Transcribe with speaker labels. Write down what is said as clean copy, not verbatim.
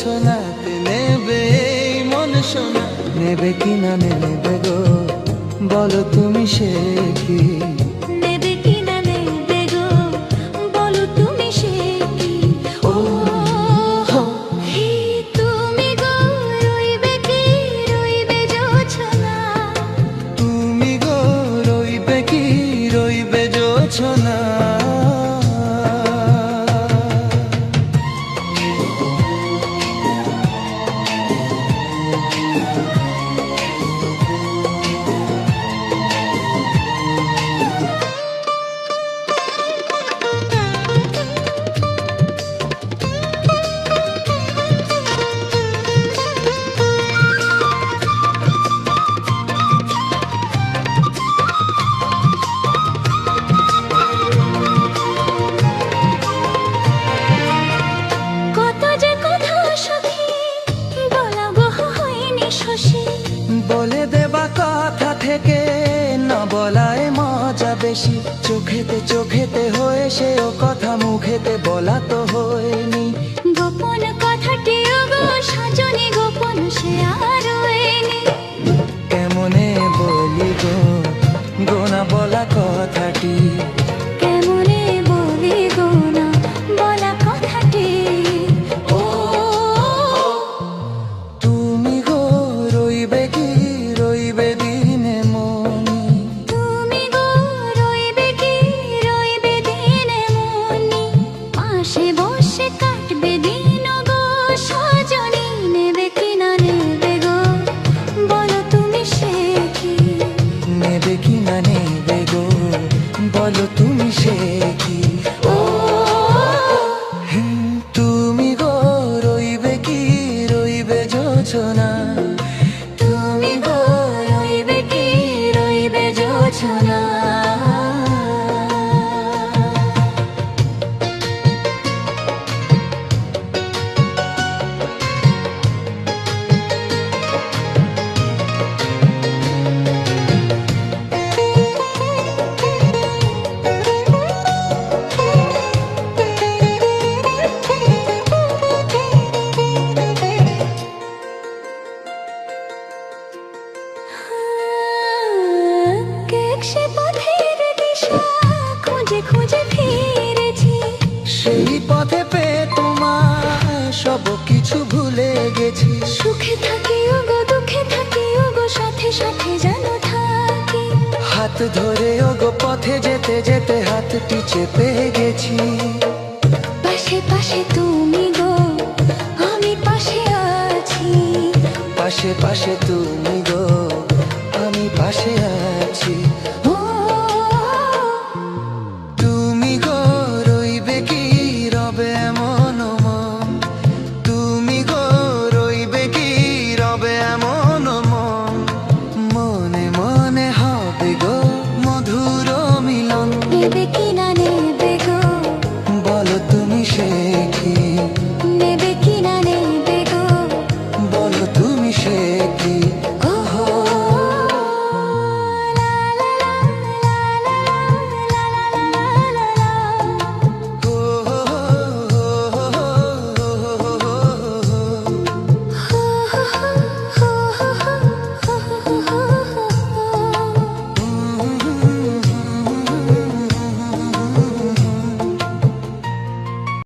Speaker 1: জোছনাতে নেবে এই মন সোনা, নেবে কি না নেবে গো বলো তুমি সে কি?
Speaker 2: নেবে কি না নেবে গো বলো তুমি সে কি? ও হে তুমি গো রইবে কি রইবে জোছনা,
Speaker 1: তুমি গো রইবে কি রইবে জোছনা। বলে দেবা কথা থেকে না বলায় মজা বেশি, চোখেতে চোখেতে হয়ে সে ও কথা মুখেতে বলা তো হয়নি।
Speaker 2: গোপন কথাটি গো সাজনি গোপন সে আর হয়নি।
Speaker 1: কেমনে বলি গো গোনা বলা কথাটি,
Speaker 2: কেমনে বলি গো না বলা কথাটি। ও
Speaker 1: তুমি গো রইবে কি রইবে দিনে মনি,
Speaker 2: তুমি গো রইবে কি রইবে দিনে মনি, পাশে বসে কাটবে দিন গো সজনি, নেবে কি না নেবে গো বলো তুমি সে কি?
Speaker 1: নেবে কি না নেবে গো বলো তুমি সে কি?
Speaker 2: ও
Speaker 1: তুমি গো রইবে কি রইবে জোছনা,
Speaker 2: তুমি গো রইবে কি রইবে জোছনা। সে পথের দিশা খুঁজে খুঁজে ফিরেছি,
Speaker 1: সেই পথে পেয়ে তোমার সব কিছু ভুলে গেছি।
Speaker 2: সুখে থাকি ওগো দুঃখে থাকি ওগো সাথে সাথে যেন থাকি,
Speaker 1: হাত ধরে ওগো পথে যেতে যেতে হাতটি চেপে গেছি।
Speaker 2: পাশে পাশে তুমি গো আমি পাশে আছি,
Speaker 1: পাশে পাশে তুমি গো আমি পাশে আছি।